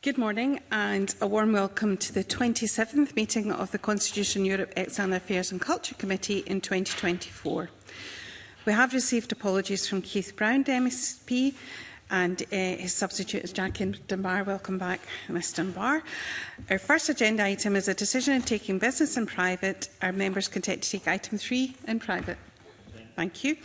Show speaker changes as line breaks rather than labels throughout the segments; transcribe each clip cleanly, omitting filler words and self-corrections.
Good morning and a warm welcome to the 27th meeting of the Constitution Europe External Affairs and Culture Committee in 2024. We have received apologies from Keith Brown, MSP, and his substitute is Jackie Dunbar. Welcome back, Ms Dunbar. Our first agenda item is a decision on taking business in private. Our members content to take item 3 in private. Thank you.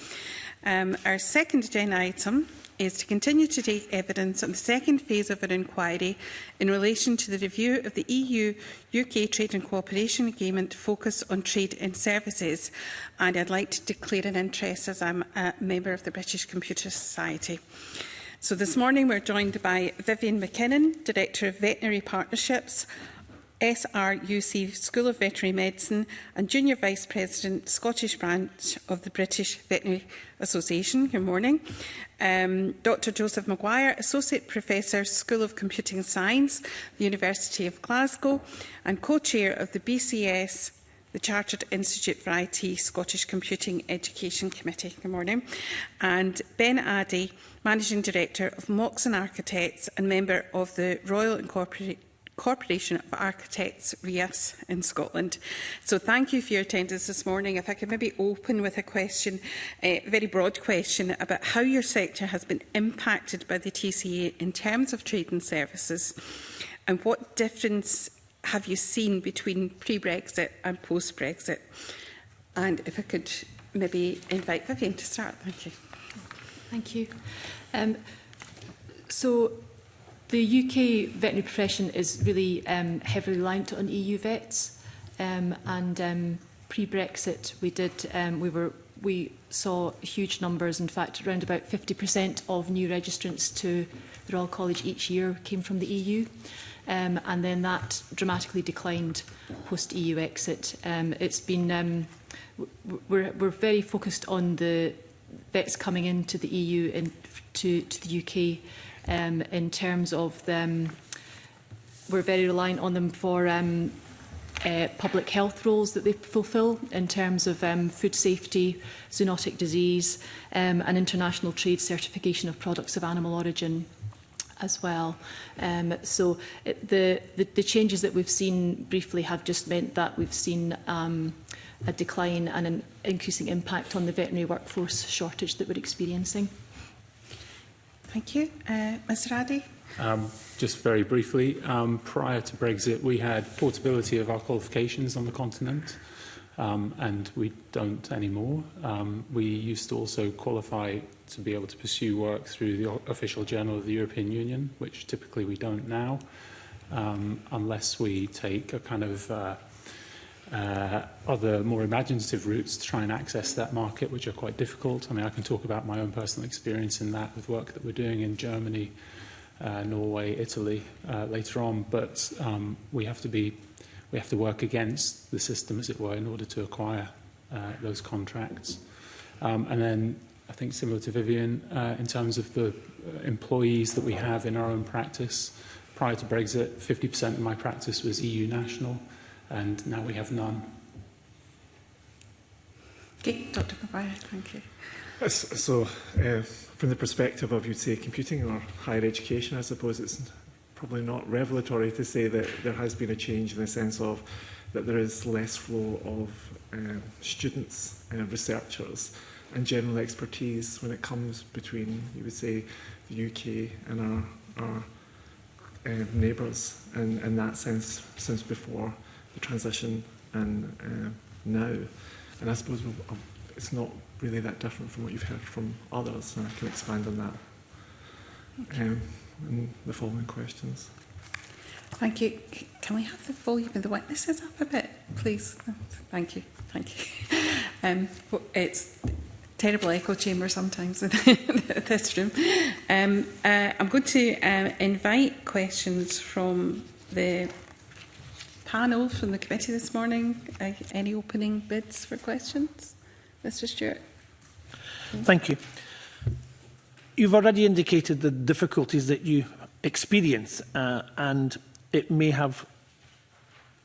Our second agenda item is to continue to take evidence on the second phase of an inquiry in relation to the review of the EU-UK Trade and Cooperation Agreement focus on trade and services. And I'd like to declare an interest as I'm a member of the British Computer Society. So this morning we're joined by Vivian McKinnon, Director of Veterinary Partnerships, SRUC School of Veterinary Medicine and Junior Vice President, Scottish Branch of the British Veterinary Association. Good morning. Dr Joseph Maguire, Associate Professor, School of Computing Science, the University of Glasgow, and Co-Chair of the BCS, the Chartered Institute for IT, Scottish Computing Education Committee. Good morning. And Ben Addy, Managing Director of Moxon Architects and member of the Royal Corporation of Architects, RIAS, in Scotland. So thank you for your attendance this morning. If I could maybe open with a question, a very broad question about how your sector has been impacted by the TCA in terms of trade and services, and what difference have you seen between pre-Brexit and post-Brexit? And if I could maybe invite Vivian to start. Thank you.
Thank you. The UK veterinary profession is really heavily reliant on EU vets, and pre-Brexit we saw huge numbers. In fact, around about 50% of new registrants to the Royal College each year came from the EU, and then that dramatically declined post-EU exit. It's been we're very focused on the vets coming into the EU and to the UK. In terms of them, we're very reliant on them for public health roles that they fulfil in terms of food safety, zoonotic disease, and international trade certification of products of animal origin as well. The changes that we've seen briefly have just meant that we've seen a decline and an increasing impact on the veterinary workforce shortage that we're experiencing.
Thank you. Mr Addy?
Just very briefly, prior to Brexit, we had portability of our qualifications on the continent, and we don't anymore. We used to also qualify to be able to pursue work through the official journal of the European Union, which typically we don't now, unless we take a kind of other more imaginative routes to try and access that market, which are quite difficult. I mean, I can talk about my own personal experience in that with work that we're doing in Germany, Norway, Italy later on. But we have to work against the system, as it were, in order to acquire those contracts. And then I think similar to Vivian, in terms of the employees that we have in our own practice, prior to Brexit, 50% of my practice was EU national. And now we have none.
Okay, Dr Maguire, thank you.
So, from the perspective of, you'd say, computing or higher education, I suppose it's probably not revelatory to say that there has been a change in the sense of that there is less flow of students, researchers, and general expertise when it comes between, you would say, the UK and our neighbours, and in that sense, since before the transition and now. And I suppose it's not really that different from what you've heard from others, and I can expand on that in the following questions.
Thank you. Can we have the volume of the witnesses up a bit, please? Thank you. Thank you. It's terrible echo chamber sometimes in this room. I'm going to invite questions from the panel from the committee this morning. Any opening bids for questions? Mr Stewart.
Thank you. You've already indicated the difficulties that you experience, and it may have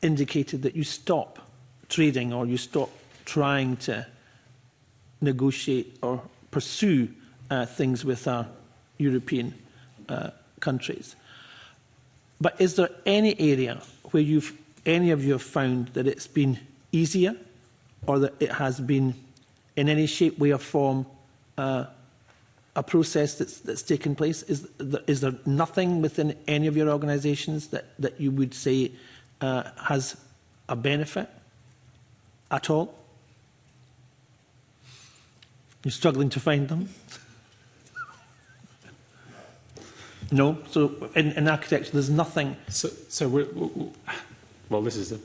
indicated that you stop trading or you stop trying to negotiate or pursue things with our European countries. But is there any area where any of you have found that it's been easier, or that it has been in any shape, way or form a process that's taken place? Is there nothing within any of your organisations that you would say has a benefit at all? You're struggling to find them? No? So in architecture, there's nothing...
Well, this is a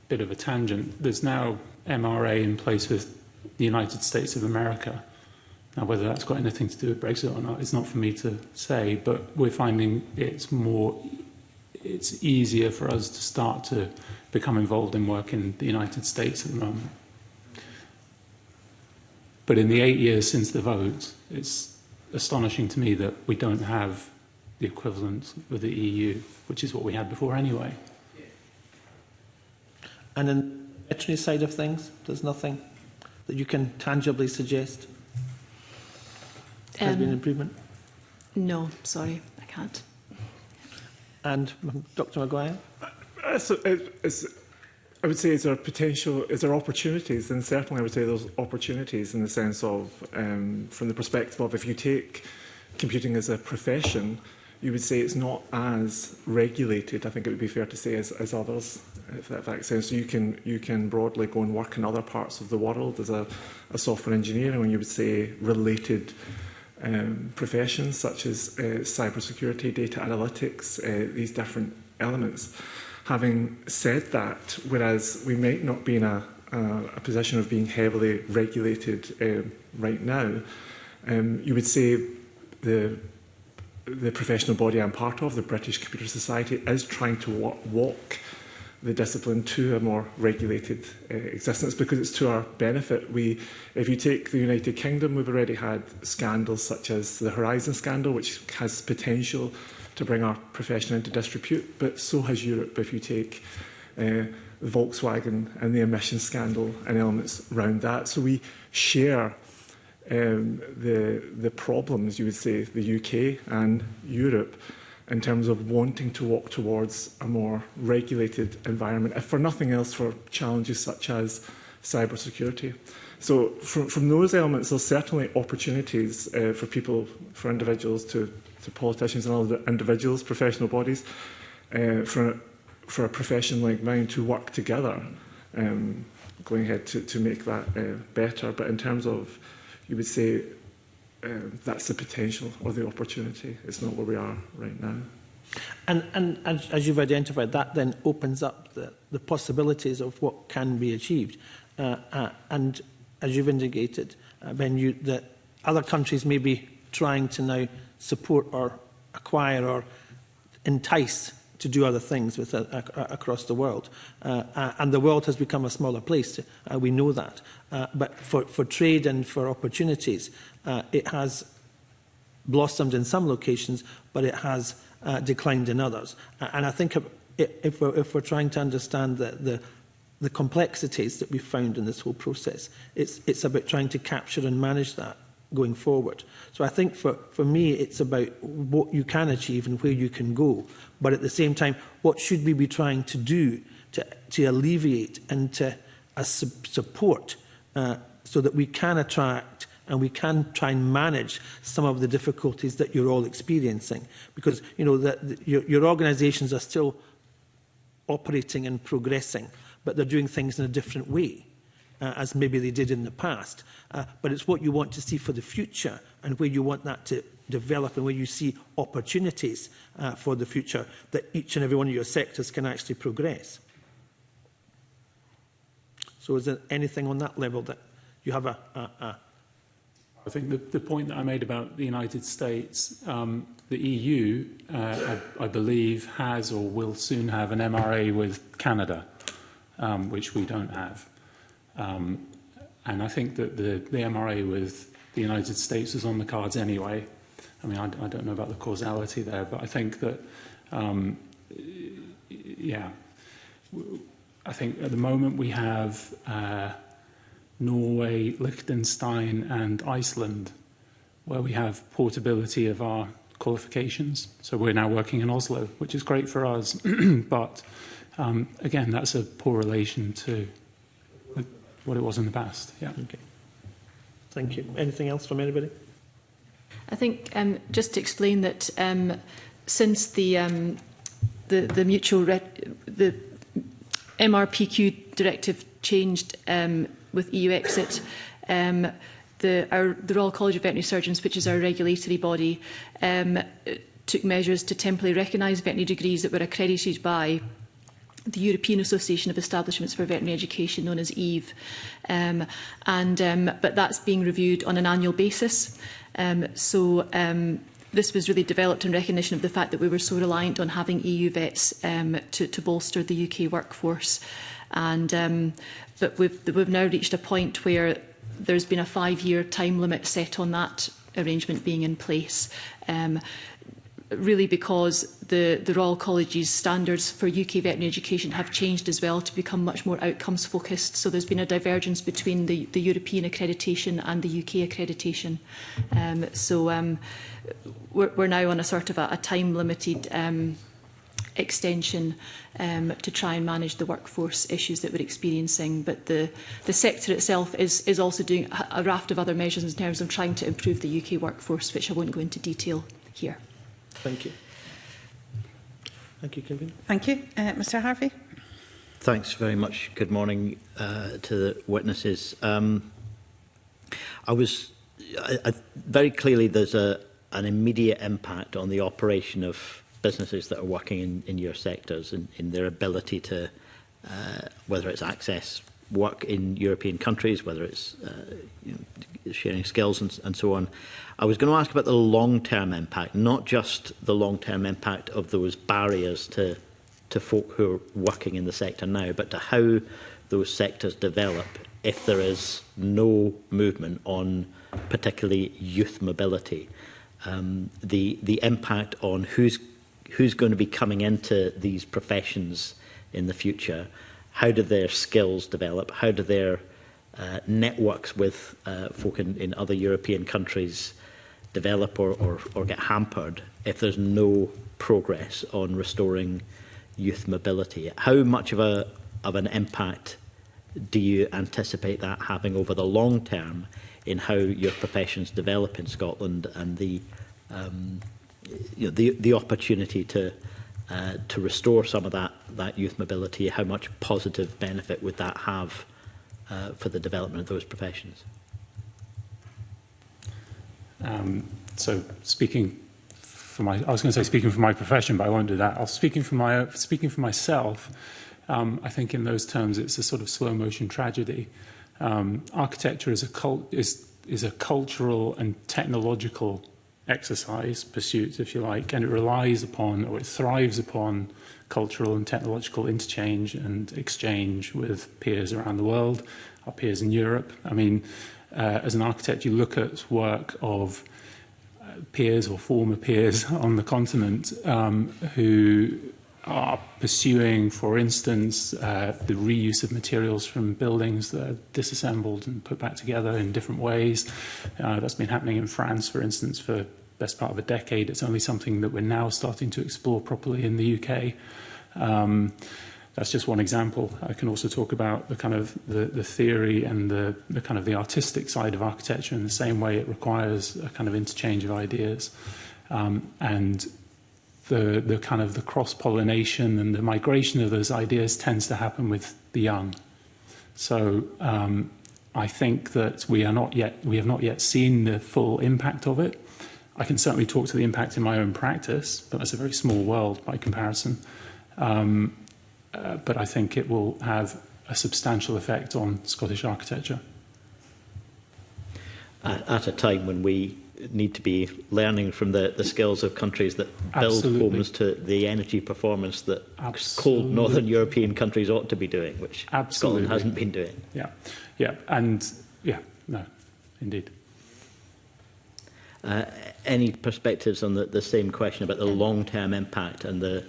bit of a tangent. There's now MRA in place with the United States of America. Now, whether that's got anything to do with Brexit or not, it's not for me to say, but we're finding it's easier for us to start to become involved in work in the United States at the moment. But in the 8 years since the vote, it's astonishing to me that we don't have the equivalent with the EU, which is what we had before anyway.
And in the veterinary side of things, there's nothing that you can tangibly suggest has been an improvement?
No, sorry, I can't.
And Dr Maguire?
I would say is there opportunities, and certainly I would say those opportunities in the sense of, from the perspective of if you take computing as a profession, you would say it's not as regulated, I think it would be fair to say, as others, if that makes sense. So you can broadly go and work in other parts of the world as a software engineer, and when you would say related professions such as cybersecurity, data analytics, these different elements. Having said that, whereas we might not be in a position of being heavily regulated right now, you would say the professional body I'm part of, the British Computer Society, is trying to walk the discipline to a more regulated existence because it's to our benefit. If you take the United Kingdom, we've already had scandals such as the Horizon scandal, which has potential to bring our profession into disrepute, but so has Europe if you take Volkswagen and the emissions scandal and elements around that. So we share the problems, you would say, the UK and Europe, in terms of wanting to walk towards a more regulated environment, if for nothing else for challenges such as cybersecurity. So from those elements, there's certainly opportunities for people, for individuals, to politicians and other individuals, professional bodies, for a profession like mine to work together, going ahead to make that better. But in terms of, you would say, that's the potential or the opportunity. It's not where we are right now.
And as you've identified, that then opens up the possibilities of what can be achieved. And as you've indicated, Ben, that other countries may be trying to now support or acquire or entice to do other things with across the world. And the world has become a smaller place. We know that. But for trade and for opportunities, it has blossomed in some locations, but it has declined in others. And I think if we're trying to understand the complexities that we've found in this whole process, it's about trying to capture and manage that going forward. So I think for me, it's about what you can achieve and where you can go. But at the same time, what should we be trying to do to alleviate and to support so that we can attract and we can try and manage some of the difficulties that you're all experiencing. Because, you know, your organisations are still operating and progressing, but they're doing things in a different way, as maybe they did in the past. But it's what you want to see for the future and where you want that to develop and where you see opportunities for the future that each and every one of your sectors can actually progress. So is there anything on that level that you have
I think the point that I made about the United States, the EU, I believe, has or will soon have an MRA with Canada, which we don't have. And I think that the MRA with the United States is on the cards anyway. I mean, I don't know about the causality there, but I think that, yeah, I think at the moment we have Norway, Liechtenstein and Iceland, where we have portability of our qualifications. So we're now working in Oslo, which is great for us. But again, that's a poor relation to what it was in the past. Yeah.
Okay. Thank you. Anything else from anybody?
I think just to explain that since the MRPQ directive changed with EU exit, the Royal College of Veterinary Surgeons, which is our regulatory body, took measures to temporarily recognise veterinary degrees that were accredited by the European Association of Establishments for Veterinary Education, known as EVE. But that's being reviewed on an annual basis. This was really developed in recognition of the fact that we were so reliant on having EU vets to bolster the UK workforce. But we've now reached a point where there's been a 5-year time limit set on that arrangement being in place. Really because the Royal College's standards for UK veterinary education have changed as well to become much more outcomes focused. So there's been a divergence between the European accreditation and the UK accreditation. We're now on a sort of a time limited extension to try and manage the workforce issues that we're experiencing. But the sector itself is also doing a raft of other measures in terms of trying to improve the UK workforce, which I won't go into detail here.
Thank you. Thank you, Convener.
Thank you. Mr Harvey.
Thanks very much. Good morning to the witnesses. Very clearly there's an immediate impact on the operation of businesses that are working in your sectors and in their ability to, whether it's access work in European countries, whether it's sharing skills and so on. I was going to ask about the long-term impact, not just the long-term impact of those barriers to folk who are working in the sector now, but to how those sectors develop if there is no movement on particularly youth mobility. The impact on who's going to be coming into these professions in the future, how do their skills develop, how do their networks with folk in other European countries develop or get hampered if there's no progress on restoring youth mobility. How much of an impact do you anticipate that having over the long term in how your professions develop in Scotland and the opportunity to restore some of that youth mobility? How much positive benefit would that have for the development of those professions?
So speaking for my profession, but I won't do that. Speaking for myself, I think in those terms it's a sort of slow motion tragedy. Architecture is a cultural and technological exercise, pursuit, if you like, and it relies upon, or it thrives upon, cultural and technological interchange and exchange with peers around the world, our peers in Europe. I mean, as an architect, you look at work of peers or former peers on the continent who are pursuing, for instance, the reuse of materials from buildings that are disassembled and put back together in different ways. That's been happening in France, for instance, for the best part of a decade. It's only something that we're now starting to explore properly in the UK. That's just one example. I can also talk about the kind of the theory and the kind of the artistic side of architecture in the same way it requires a kind of interchange of ideas. And the kind of the cross-pollination and the migration of those ideas tends to happen with the young. So I think that we have not yet seen the full impact of it. I can certainly talk to the impact in my own practice, but that's a very small world by comparison. But I think it will have a substantial effect on Scottish architecture.
At a time when we need to be learning from the skills of countries that build homes to the energy performance that cold northern European countries ought to be doing, which Scotland hasn't been doing. No, indeed. Any perspectives on the same question about the long-term impact and the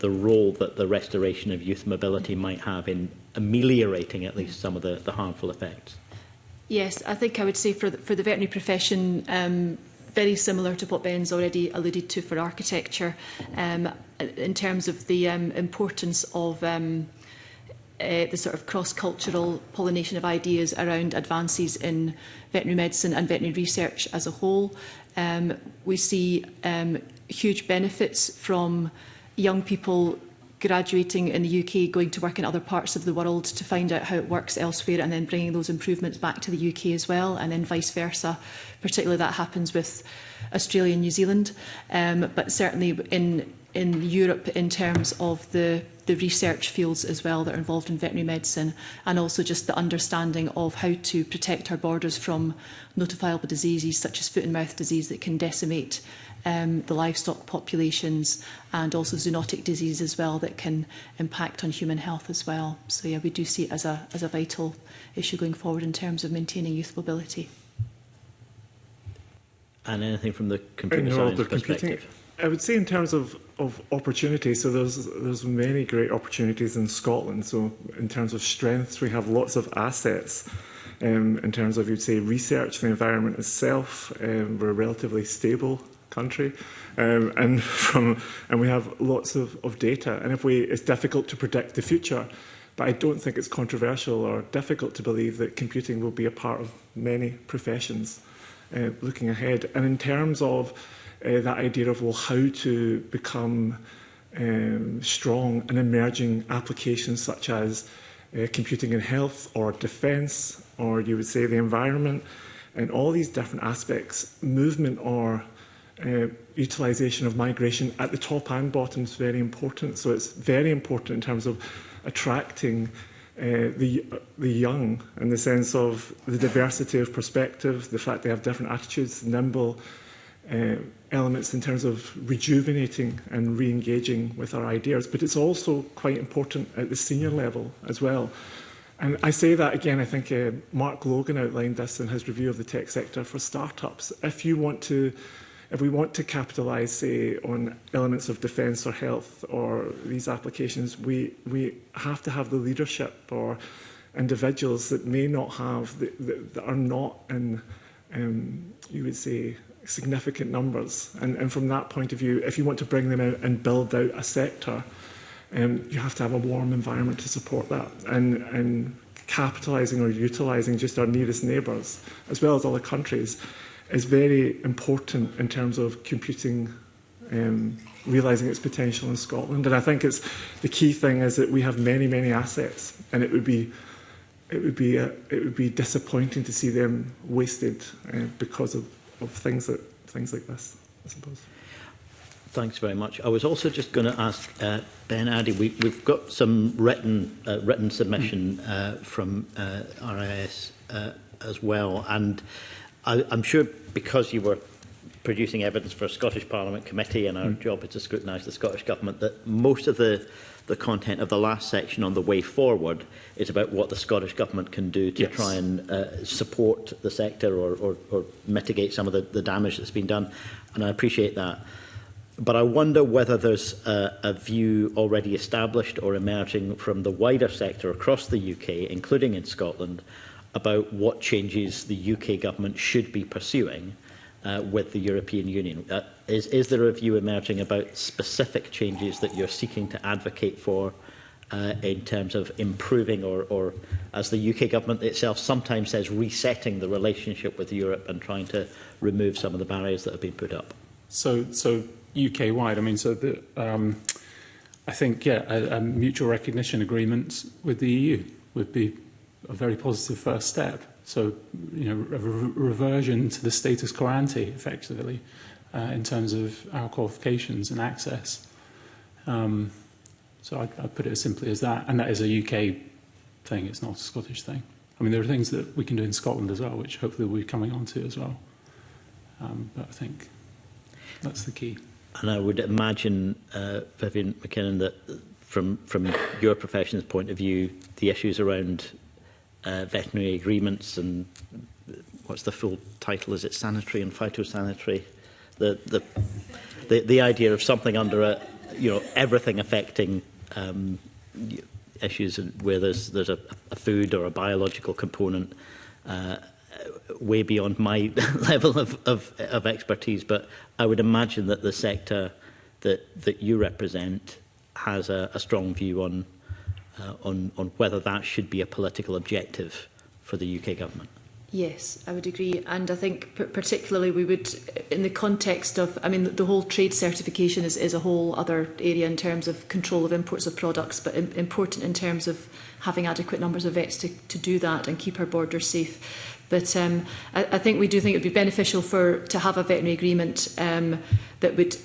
role that the restoration of youth mobility might have in ameliorating at least some of the harmful effects?
Yes, I think I would say for the veterinary profession, very similar to what Ben's already alluded to for architecture, in terms of the importance of the sort of cross-cultural pollination of ideas around advances in veterinary medicine and veterinary research as a whole. We see huge benefits from young people graduating in the UK, going to work in other parts of the world to find out how it works elsewhere, and then bringing those improvements back to the UK as well, and then vice versa. Particularly that happens with Australia and New Zealand, but certainly in Europe in terms of the research fields as well that are involved in veterinary medicine, and also just the understanding of how to protect our borders from notifiable diseases such as foot and mouth disease that can decimate the livestock populations, and also zoonotic disease as well that can impact on human health as well. So yeah, we do see it as a vital issue going forward in terms of maintaining youth mobility.
And anything from the computer science perspective?
I would say in terms of opportunities, so there's many great opportunities in Scotland. So in terms of strengths, we have lots of assets. In terms of, you'd say, research, the environment itself, we're a relatively stable country, and we have lots of data. And it's difficult to predict the future, but I don't think it's controversial or difficult to believe that computing will be a part of many professions looking ahead. And in terms of that idea of, well, how to become strong in emerging applications such as computing in health or defence, or you would say the environment, and all these different aspects, movement or utilisation of migration at the top and bottom is very important. So it's very important in terms of attracting the young, in the sense of the diversity of perspective, the fact they have different attitudes, nimble elements in terms of rejuvenating and re-engaging with our ideas. But it's also quite important at the senior level as well. And I say that again, I think Mark Logan outlined this in his review of the tech sector for startups. If we want to capitalise, say, on elements of defence or health or these applications, we have to have the leadership or individuals that may not have, that are not in, you would say, significant numbers. And from that point of view, if you want to bring them out and build out a sector, you have to have a warm environment to support that. And capitalising or utilising just our nearest neighbours, as well as other countries, is very important in terms of computing, realising its potential in Scotland. And I think the key thing is that we have many, many assets, and it would be disappointing to see them wasted because of things like this, I suppose.
Thanks very much. I was also just going to ask Ben Addy. We've got some written submission from RIS as well, and I'm sure because you were producing evidence for a Scottish Parliament committee, and our job is to scrutinise the Scottish Government, that most of the content of the last section on the way forward is about what the Scottish Government can do to try and support the sector or mitigate some of the damage that's been done. And I appreciate that. But I wonder whether there's a view already established or emerging from the wider sector across the UK, including in Scotland, about what changes the UK government should be pursuing with the European Union. Is there a view emerging about specific changes that you're seeking to advocate for in terms of improving or, as the UK government itself sometimes says, resetting the relationship with Europe and trying to remove some of the barriers that have been put up?
So UK-wide, I mean, I think, a mutual recognition agreement with the EU would be a very positive first step. So, a reversion to the status quo ante, effectively, in terms of our qualifications and access. So I'd put it as simply as that. And that is a UK thing, it's not a Scottish thing. I mean, there are things that we can do in Scotland as well, which hopefully we'll be coming on to as well. But I think that's the key.
And I would imagine, Vivian McKinnon, that from your profession's point of view, the issues around veterinary agreements and what's the full title? Is it sanitary and phytosanitary? The idea of something under everything affecting issues where there's a food or a biological component way beyond my level of expertise, but I would imagine that the sector that you represent has a strong view on whether that should be a political objective for the UK government.
Yes, I would agree. And I think particularly we would, in the context of, I mean, the whole trade certification is a whole other area in terms of control of imports of products, but important in terms of having adequate numbers of vets to do that and keep our borders safe. But I think we do think it would be beneficial to have a veterinary agreement that would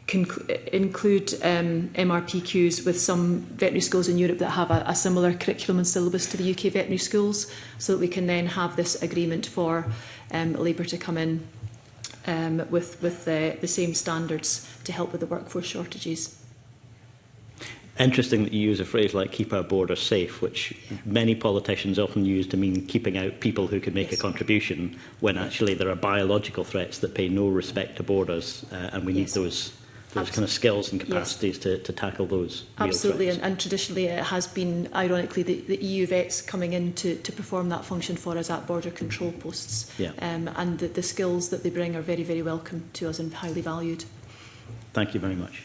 include MRPQs with some veterinary schools in Europe that have a similar curriculum and syllabus to the UK veterinary schools, so that we can then have this agreement for Labour to come in with the same standards to help with the workforce shortages.
Interesting that you use a phrase like keep our borders safe, which many politicians often use to mean keeping out people who could make a contribution, when actually there are biological threats that pay no respect to borders, and we need those kind of skills and capacities to tackle those real
Absolutely,
threats.
and traditionally it has been, ironically, the EU vets coming in to perform that function for us at border control posts.
Yeah.
And the skills that they bring are very, very welcome to us and highly valued.
Thank you very much.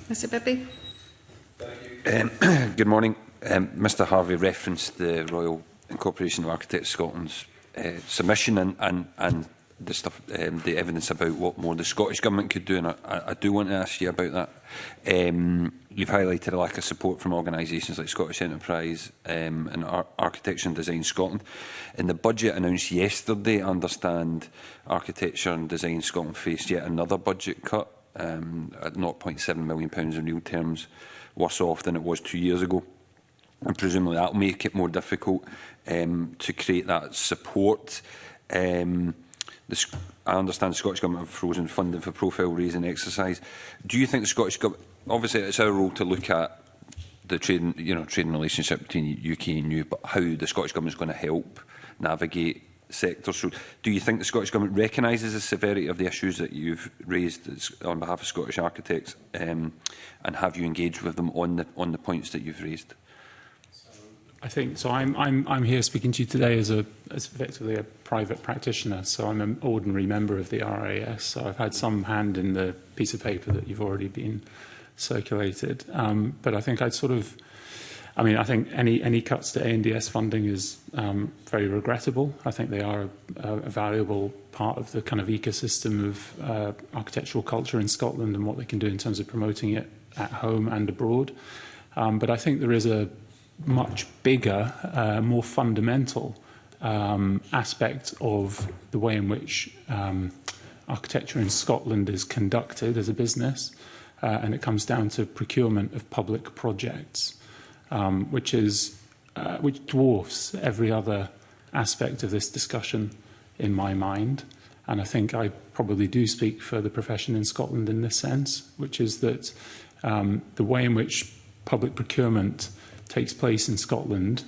Mr Bibby.
Good morning. Mr Harvey referenced the Royal Incorporation of Architects Scotland's submission and the stuff, the evidence about what more the Scottish Government could do, and I do want to ask you about that. You've highlighted a lack of support from organisations like Scottish Enterprise and Architecture and Design Scotland. In the budget announced yesterday, I understand Architecture and Design Scotland faced yet another budget cut at £0.7 million in real terms, worse off than it was 2 years ago. And presumably that will make it more difficult to create that support. I understand the Scottish Government have frozen funding for profile raising exercise. Do you think the Scottish Government, obviously it's our role to look at the trading relationship between UK and EU, but how the Scottish Government is going to help navigate sectors. So do you think the Scottish Government recognises the severity of the issues that you've raised on behalf of Scottish architects, and have you engaged with them on the points that you've raised?
I think so. I'm here speaking to you today as effectively a private practitioner. So I'm an ordinary member of the RAS. So I've had some hand in the piece of paper that you've already been circulated. But I think I think any cuts to ANDS funding is very regrettable. I think they are a valuable part of the kind of ecosystem of architectural culture in Scotland and what they can do in terms of promoting it at home and abroad. But I think there is a much bigger, more fundamental aspect of the way in which architecture in Scotland is conducted as a business, and it comes down to procurement of public projects, which dwarfs every other aspect of this discussion in my mind. And I think I probably do speak for the profession in Scotland in this sense, which is that the way in which public procurement takes place in Scotland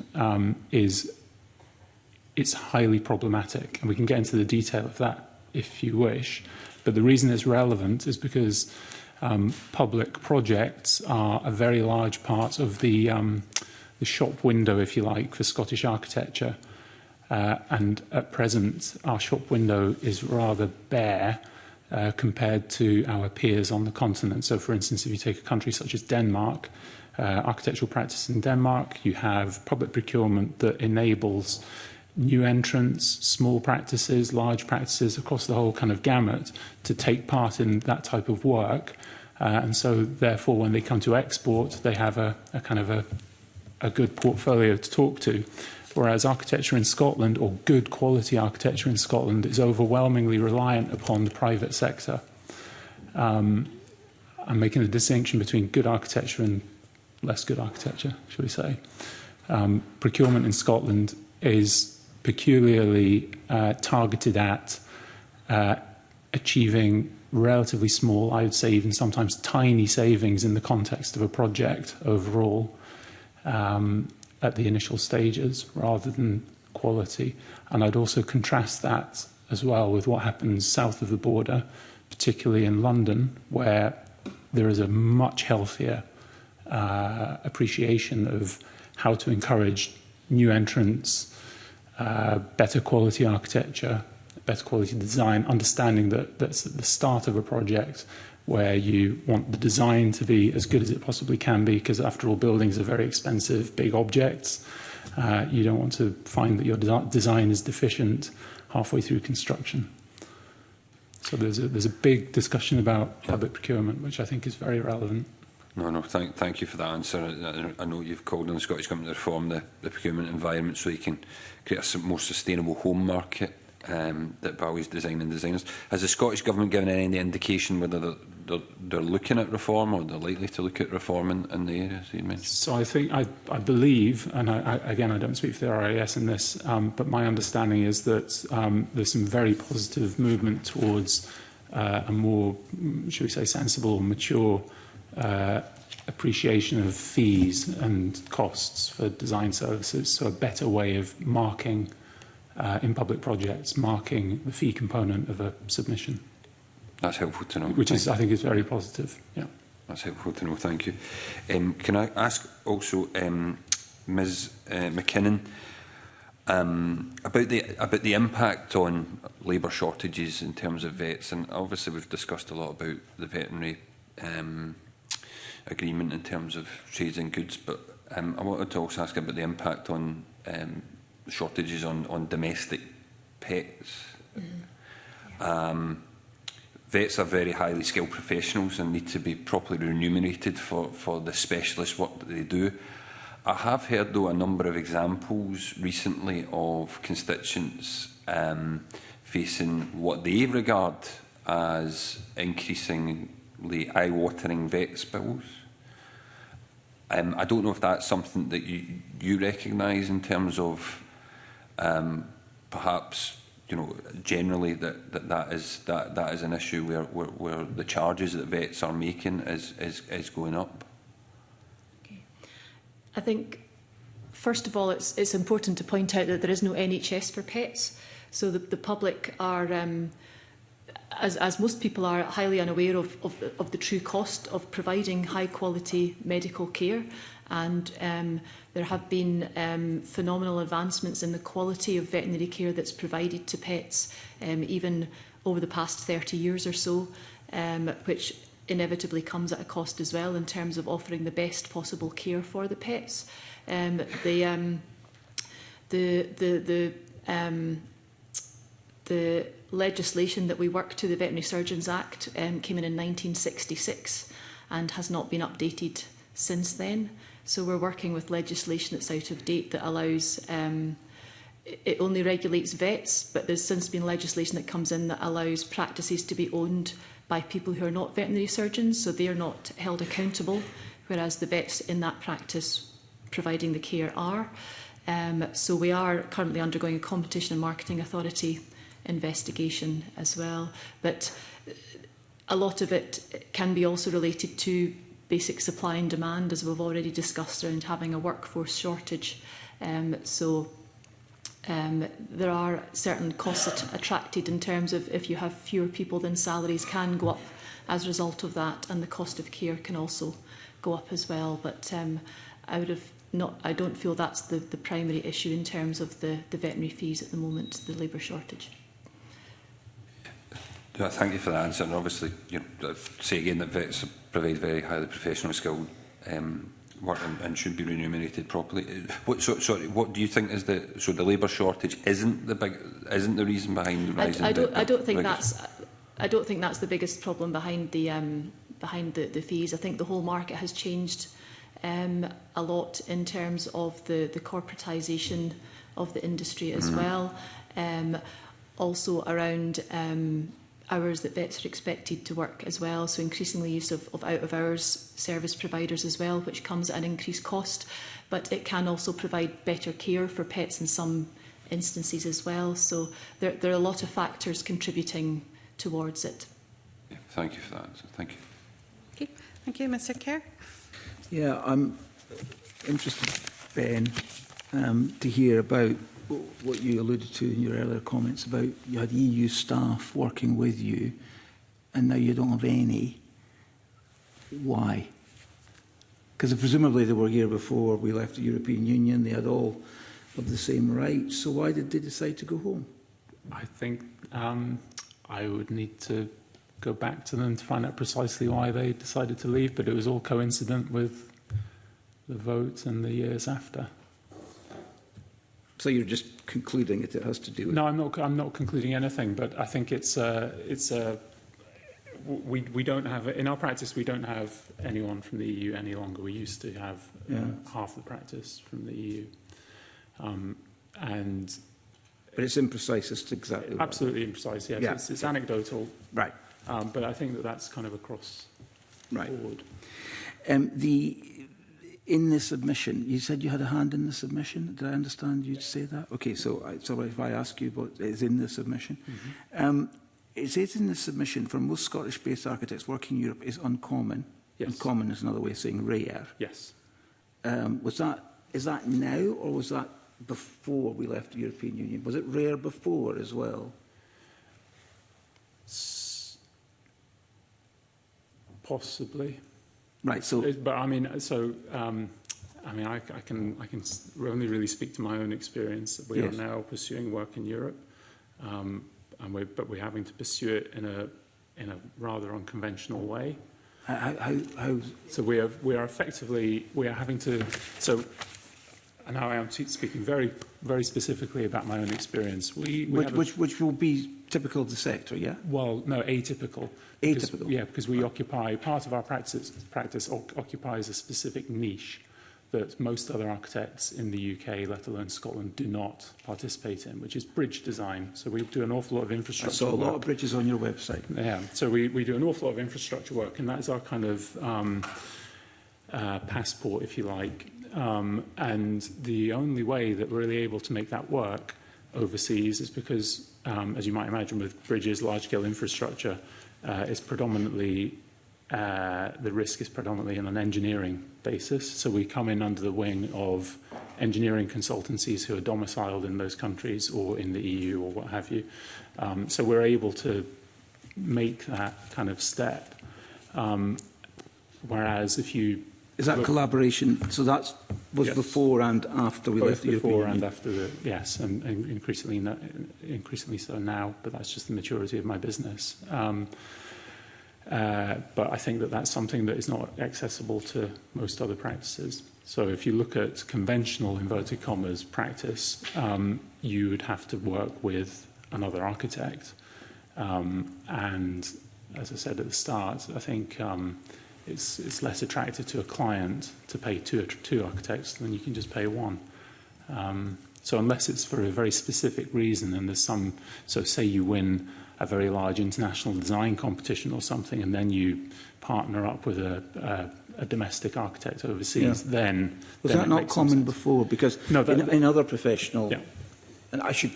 it's highly problematic, and we can get into the detail of that if you wish. But the reason it's relevant is because public projects are a very large part of the shop window, if you like, for Scottish architecture. And at present, our shop window is rather bare compared to our peers on the continent. So, for instance, if you take a country such as Denmark, architectural practice in Denmark, you have public procurement that enables new entrants, small practices, large practices across the whole kind of gamut to take part in that type of work. And so, therefore, when they come to export, they have a kind of a good portfolio to talk to. Whereas architecture in Scotland, or good quality architecture in Scotland, is overwhelmingly reliant upon the private sector. I'm making a distinction between good architecture and less good architecture, shall we say. Procurement in Scotland is peculiarly targeted at achieving relatively small, I would say even sometimes tiny savings in the context of a project overall at the initial stages rather than quality. And I'd also contrast that as well with what happens south of the border, particularly in London, where there is a much healthier appreciation of how to encourage new entrants, better quality architecture, better quality design, understanding that that's at the start of a project where you want the design to be as good as it possibly can be, because after all, buildings are very expensive, big objects. You don't want to find that your design is deficient halfway through construction. So there's a big discussion about public procurement, which I think is very relevant.
No, thank you for that answer. I know you've called on the Scottish Government to reform the procurement environment so you can create a more sustainable home market that values design and designers. Has the Scottish Government given any indication whether they're looking at reform or they're likely to look at reform in the areas you mentioned? So
I think, I believe, and again, I don't speak for the RIS in this, but my understanding is that there's some very positive movement towards a more, should we say, sensible, mature appreciation of fees and costs for design services. So a better way of marking in public projects, marking the fee component of a submission.
That's helpful to know.
Which is, I think, is very positive. Yeah.
That's helpful to know. Thank you. Can I ask also Ms McKinnon about the impact on labour shortages in terms of vets? And obviously we've discussed a lot about the veterinary agreement in terms of trades and goods, but I wanted to also ask about the impact on shortages on domestic pets. Vets are very highly skilled professionals and need to be properly remunerated for the specialist work that they do. I have heard, though, a number of examples recently of constituents facing what they regard as increasingly eye-watering vets bills. I don't know if that's something that you recognise in terms of perhaps, you know, generally that is an issue where the charges that vets are making is going up.
Okay. I think first of all it's important to point out that there is no NHS for pets, so the public are as most people are highly unaware of the true cost of providing high quality medical care, and there have been phenomenal advancements in the quality of veterinary care that's provided to pets even over the past 30 years or so, which inevitably comes at a cost as well in terms of offering the best possible care for the pets. The legislation that we worked to, the Veterinary Surgeons Act, came in 1966 and has not been updated since then. So we're working with legislation that's out of date that allows, it only regulates vets, but there's since been legislation that comes in that allows practices to be owned by people who are not veterinary surgeons, so they are not held accountable, whereas the vets in that practice providing the care are. So we are currently undergoing a Competition and Marketing Authority investigation as well, but a lot of it can be also related to basic supply and demand, as we've already discussed, around having a workforce shortage. So there are certain costs attracted in terms of if you have fewer people, then salaries can go up as a result of that, and the cost of care can also go up as well. But I don't feel that's the primary issue in terms of the veterinary fees at the moment, the labour shortage.
Thank you for that answer. And obviously, you know, say again that vets provide very highly professional skilled work and should be remunerated properly. What do you think is the labour shortage isn't the reason behind the rise? I don't think that's the biggest problem behind the fees. I think the whole market has changed a lot in terms of the corporatisation of the industry as well. Also around hours that vets are expected to work as well, so increasingly use of out-of-hours service providers as well, which comes at an increased cost, but it can also provide better care for pets in some instances as well. So there are a lot of factors contributing towards it. Yeah, thank you for that. Thank you.
Okay, thank you, Mr. Kerr.
Yeah, I'm interested, Ben, to hear about what you alluded to in your earlier comments about you had EU staff working with you and now you don't have any. Why? Because presumably they were here before we left the European Union. They had all of the same rights. So why did they decide to go home?
I think I would need to go back to them to find out precisely why they decided to leave, but it was all coincident with the vote and the years after.
So you're just concluding it has to do with...
No, I'm not concluding anything, but I think we don't have, in our practice, we don't have anyone from the EU any longer. We used to have half the practice from the EU.
But it's imprecise as to exactly what.
Absolutely imprecise, yes.
Yeah.
It's anecdotal.
Right.
But I think that that's kind of across the board.
In the submission, you said you had a hand in the submission. Did I understand you to say that? Okay, so if I ask you what is in the submission. It says in the submission, for most Scottish-based architects, working in Europe is uncommon.
Yes.
Uncommon is another way of saying rare.
Yes.
Is that now, or was that before we left the European Union? Was it rare before as well?
Possibly.
Right. So,
But I mean, I can only really speak to my own experience. We are now pursuing work in Europe, but we're having to pursue it in a rather unconventional way.
how?
So we are effectively having to. So, and now I am speaking very, very specifically about my own experience.
Which will be typical of the sector, yeah?
Well, no, atypical.
Atypical.
Because we occupy, part of our practice occupies a specific niche that most other architects in the UK, let alone Scotland, do not participate in, which is bridge design. So we do an awful lot of infrastructure
I saw a lot of bridges on your website.
Yeah, so we do an awful lot of infrastructure work, and that is our kind of passport, if you like. And the only way that we're really able to make that work overseas is because, as you might imagine, with bridges, large-scale infrastructure, is predominantly the risk is predominantly on an engineering basis. So we come in under the wing of engineering consultancies who are domiciled in those countries or in the EU or what have you. So we're able to make that kind of step. Whereas if you
Is that collaboration? So that was
Yes.
before and after we left the European
before
Union?
and after the yes, and increasingly so now. But that's just the maturity of my business. But I think that that's something that is not accessible to most other practices. So if you look at conventional, inverted commas, practice, you would have to work with another architect. And as I said at the start, I think it's less attractive to a client to pay two architects than you can just pay one. So unless it's for a very specific reason, and there's some, so say you win a very large international design competition or something, and then you partner up with a domestic architect overseas, then
was
then
that not common before? Because
no,
in other professional,
yeah.
and I should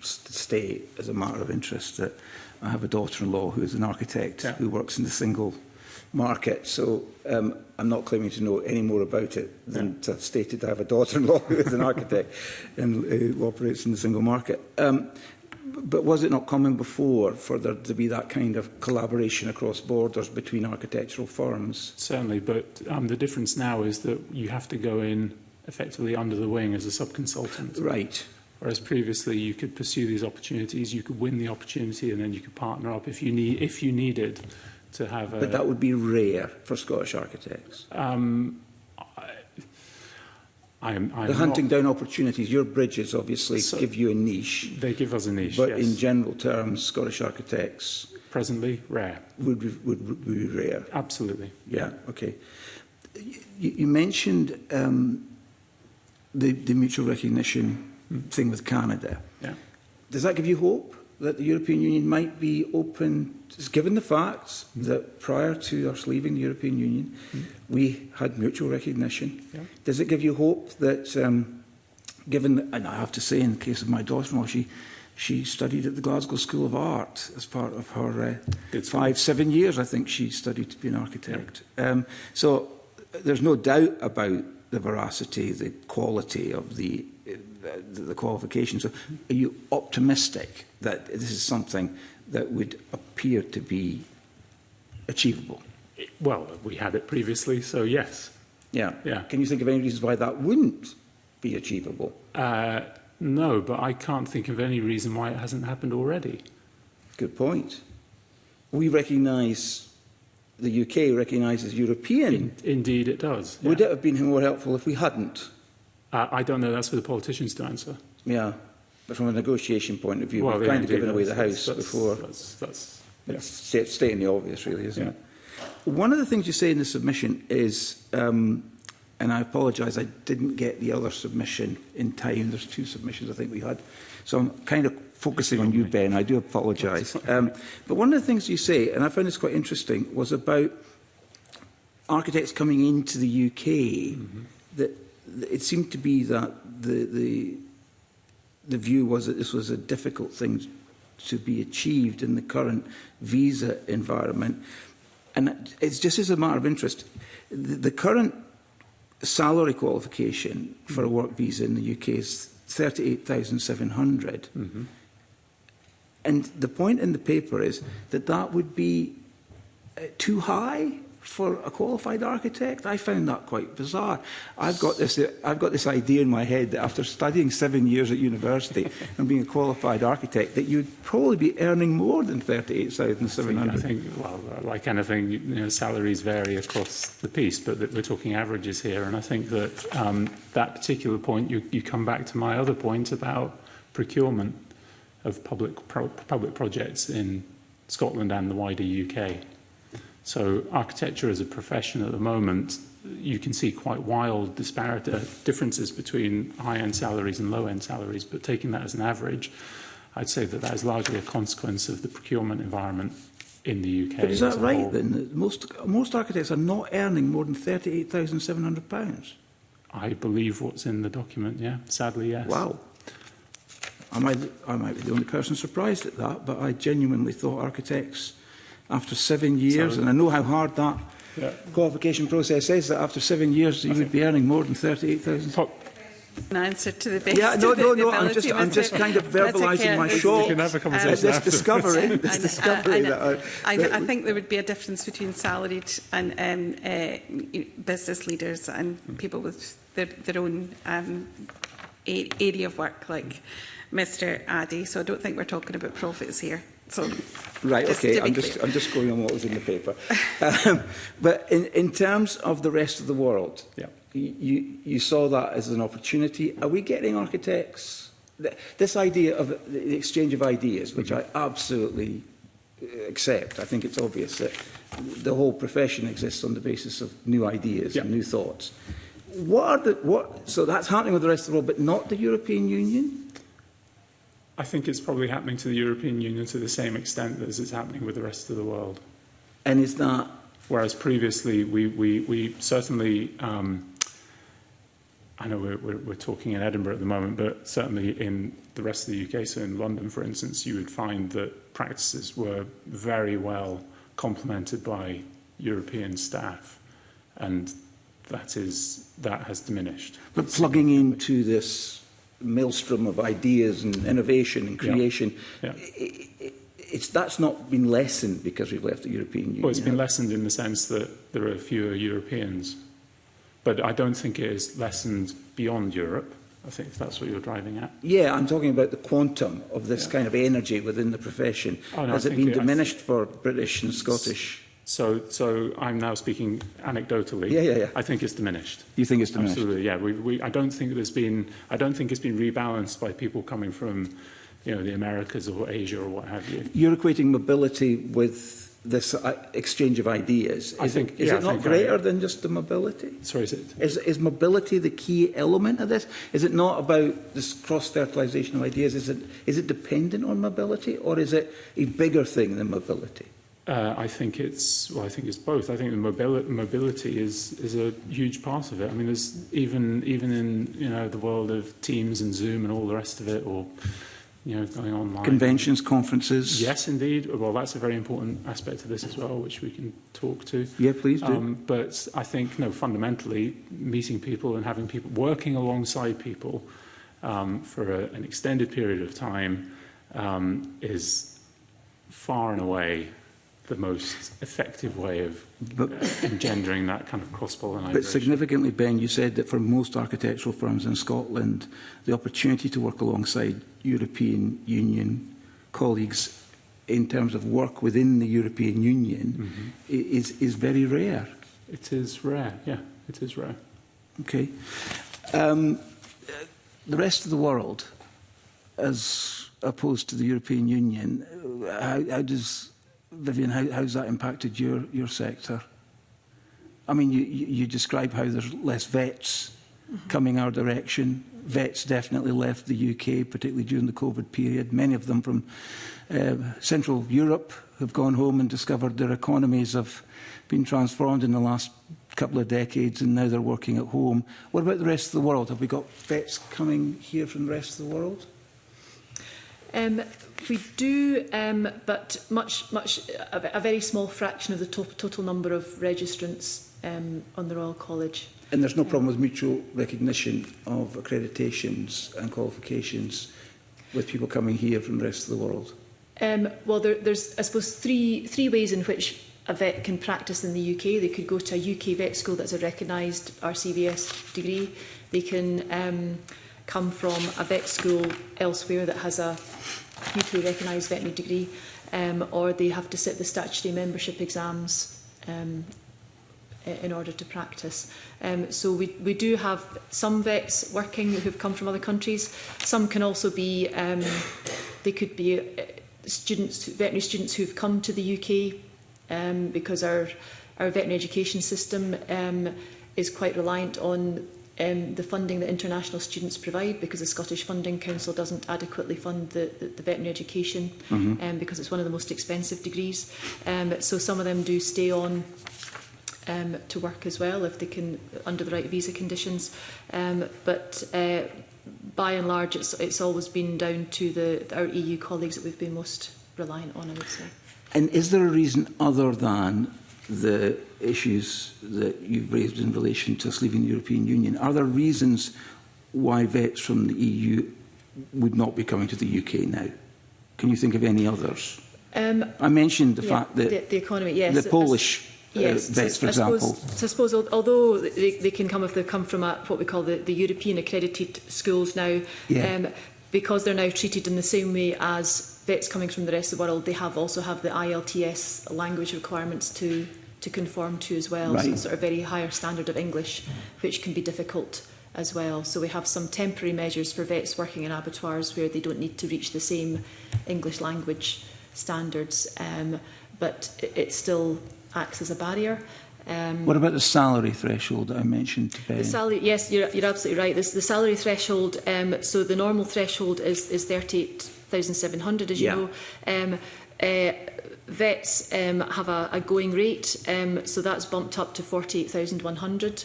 state as a matter of interest that I have a daughter-in-law who is an architect who works in the single market. So I'm not claiming to know any more about it than to have stated I have a daughter-in-law who is an architect and who operates in the single market. But was it not common before for there to be that kind of collaboration across borders between architectural firms?
Certainly, but the difference now is that you have to go in effectively under the wing as a subconsultant.
Right.
Whereas previously you could pursue these opportunities, you could win the opportunity, and then you could partner up if you needed to have a...
But that would be rare for Scottish architects.
I'm
the hunting down opportunities, your bridges obviously give you a niche.
They give us a niche,
but
yes.
in general terms, Scottish architects...
Presently, rare.
Would be rare.
Absolutely.
Yeah, okay. You mentioned the mutual recognition thing with Canada.
Yeah.
Does that give you hope that the European Union might be open, given the facts that prior to us leaving the European Union, we had mutual recognition?
Yeah.
Does it give you hope that, given, and I have to say in the case of my daughter-in-law, she studied at the Glasgow School of Art as part of her 7 years, I think she studied to be an architect. Yeah. So there's no doubt about the veracity, the quality of the qualifications. So are you optimistic that this is something that would appear to be achievable?
Well, we had it previously, so yes.
Yeah.
Yeah.
Can you think of any reasons why that wouldn't be achievable?
No, but I can't think of any reason why it hasn't happened already.
Good point. We recognise, the UK recognises European.
Indeed, it does. Yeah.
Would it have been more helpful if we hadn't?
I don't know. That's for the politicians to answer.
Yeah, but from a negotiation point of view,
Well,
we've
yeah,
kind of
indeed,
given away the house before.
Yeah.
It's stating the obvious, really, isn't
Yeah.
it? One of the things you say in the submission is, and I apologise, I didn't get the other submission in time. There's 2 submissions I think we had. So I'm kind of focusing on you, Ben. I do apologise. But one of the things you say, and I found this quite interesting, was about architects coming into the UK, that it seemed to be that the view was that this was a difficult thing to be achieved in the current visa environment. And it's just as a matter of interest, the current salary qualification for a work visa in the UK is 38,700. And the point in the paper is that that would be too high for a qualified architect. I found that quite bizarre. I've got this idea in my head that after studying 7 years at university and being a qualified architect, that you'd probably be earning more than 38,700.
I think, well, like anything, you know, salaries vary across the piece, but that we're talking averages here. And I think that that particular point, you come back to my other point about procurement of public projects in Scotland and the wider UK. So architecture as a profession at the moment, you can see quite wild differences between high-end salaries and low-end salaries, but taking that as an average, I'd say that that is largely a consequence of the procurement environment in the UK.
But is that right, then? That most architects are not earning more than £38,700?
I believe what's in the document, yeah. Sadly, yes.
Wow. I might be the only person surprised at that, but I genuinely thought architects, after 7 years, and I know how hard that qualification process is, that after 7 years you would be earning more than 38,000.
An answer to the best.
Yeah, no.
ability,
I'm just kind of verbalising my shock at this discovery.
I think there would be a difference between salaried and business leaders and people with their own area of work, like Mr. Addy. So I don't think we're talking about profits here. So,
right, okay, I'm just going on what was in the paper. But in terms of the rest of the world, you saw that as an opportunity. Are we getting architects? This idea of the exchange of ideas, which I absolutely accept. I think it's obvious that the whole profession exists on the basis of new ideas and new thoughts. So that's happening with the rest of the world, but not the European Union?
I think it's probably happening to the European Union to the same extent as it's happening with the rest of the world.
And is that...
Whereas previously we certainly... I know we're talking in Edinburgh at the moment, but certainly in the rest of the UK, so in London, for instance, you would find that practices were very well complemented by European staff, and that has diminished.
But plugging into this maelstrom of ideas and innovation and creation, that's not been lessened because we've left the European Union.
Well, it's been lessened in the sense that there are fewer Europeans. But I don't think it is lessened beyond Europe, I think, if that's what you're driving at.
Yeah, I'm talking about the quantum of this kind of energy within the profession. Has it been diminished for British and Scottish?
So I'm now speaking anecdotally.
Yeah.
I think it's diminished.
You think it's diminished?
Absolutely, yeah. I don't think it's been rebalanced by people coming from, the Americas or Asia or what have you.
You're equating mobility with this exchange of ideas. Is it not greater than just the mobility?
Sorry,
is mobility the key element of this? Is it not about this cross-fertilisation of ideas? Is it dependent on mobility, or is it a bigger thing than mobility?
I think it's both. I think the mobility is a huge part of it. I mean, there's even in the world of Teams and Zoom and all the rest of it, or going online.
Conventions, conferences.
Yes, indeed. Well, that's a very important aspect of this as well, which we can talk to.
Yeah, please do.
But I think, fundamentally, meeting people and having people working alongside people for an extended period of time is far and away the most effective way of
But,
engendering that kind of cross-pollination.
but significantly, Ben, you said that for most architectural firms in Scotland, the opportunity to work alongside European Union colleagues in terms of work within the European Union is very rare.
It is rare, yeah, it is rare.
Okay. The rest of the world, as opposed to the European Union, how does, Vivian, how's that impacted your sector? I mean, you describe how there's less vets coming our direction. Vets definitely left the UK, particularly during the COVID period. Many of them from Central Europe have gone home and discovered their economies have been transformed in the last couple of decades, and now they're working at home. What about the rest of the world? Have we got vets coming here from the rest of the world?
We do, but a very small fraction of the total number of registrants on the Royal College.
And there's no problem with mutual recognition of accreditations and qualifications with people coming here from the rest of the world?
Well, there's, I suppose, three ways in which a vet can practice in the UK. They could go to a UK vet school that's a recognised RCVS degree. They can come from a vet school elsewhere that has a mutually recognised veterinary degree, or they have to sit the statutory membership exams in order to practice. So we do have some vets working who've come from other countries. Some can also be, they could be students, veterinary students who've come to the UK because our veterinary education system is quite reliant on the funding that international students provide, because the Scottish Funding Council doesn't adequately fund the veterinary education because it's one of the most expensive degrees. So some of them do stay on to work as well if they can, under the right visa conditions. But by and large, it's always been down to our EU colleagues that we've been most reliant on, I would say.
And is there a reason other than the issues that you've raised in relation to us leaving the European Union? Are there reasons why vets from the EU would not be coming to the UK now? Can you think of any others? I mentioned the fact that
the economy, yes,
the Polish vets, for example.
I suppose although they can come if they come from what we call the European accredited schools now, because they're now treated in the same way as vets coming from the rest of the world, they also have the IELTS language requirements to conform to as well.
Right.
So sort of very higher standard of English, which can be difficult as well. So we have some temporary measures for vets working in abattoirs where they don't need to reach the same English language standards, but it still acts as a barrier.
What about the salary threshold that I mentioned to Ben?
The salary, yes, you're absolutely right. The salary threshold, so the normal threshold is 38,700, as you know. Vets have a going rate, so that's bumped up to 48,100.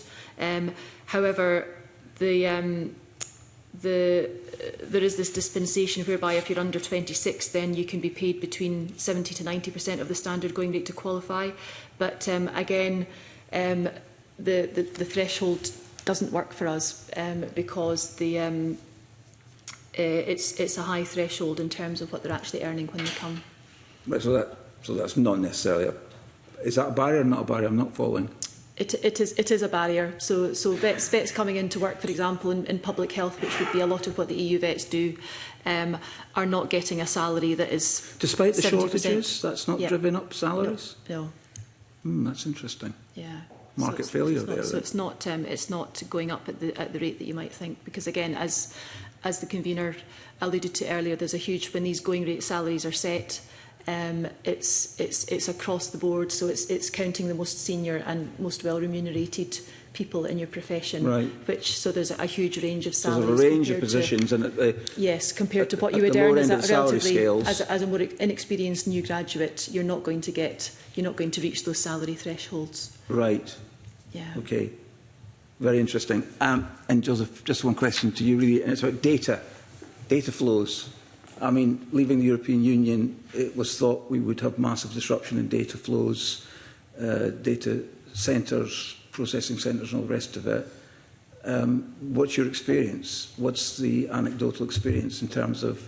However, there is this dispensation whereby if you're under 26, then you can be paid between 70 to 90% of the standard going rate to qualify. But again, the threshold doesn't work for us because it's a high threshold in terms of what they're actually earning when they come.
Right, so that's not necessarily is that a barrier or not a barrier? I'm not following.
It is a barrier. So vets coming into work, for example, in public health, which would be a lot of what the EU vets do, are not getting a salary that is
despite the
70%.
Shortages. That's not driven up salaries.
No.
That's interesting.
Yeah.
Market failure there.
So it's not going up at the rate that you might think, because again, as the convener alluded to earlier, there's a huge, when these going rate salaries are set, it's across the board. So it's counting the most senior and most well remunerated people in your profession. Right. So there's a huge range of salaries.
So there's a range of positions, and
compared to what you would earn as a relatively as a more inexperienced new graduate, you're not going to reach those salary thresholds.
Right.
Yeah.
Okay. Very interesting. And Joseph, just one question to you, really, and it's about data flows. I mean, leaving the European Union, it was thought we would have massive disruption in data flows, data centres, processing centres and all the rest of it. What's your experience? What's the anecdotal experience in terms of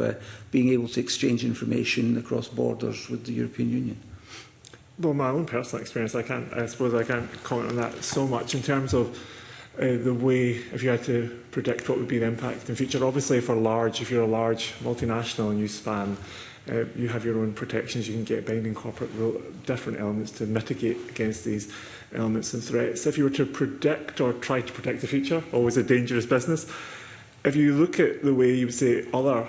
being able to exchange information across borders with the European Union?
Well, my own personal experience, I suppose I can't comment on that so much in terms of the way, if you had to predict what would be the impact in future. Obviously, if you're a large multinational and you span, you have your own protections. You can get binding corporate rule, different elements to mitigate against these elements and threats. If you were to predict or try to predict the future, always a dangerous business. If you look at the way you would say other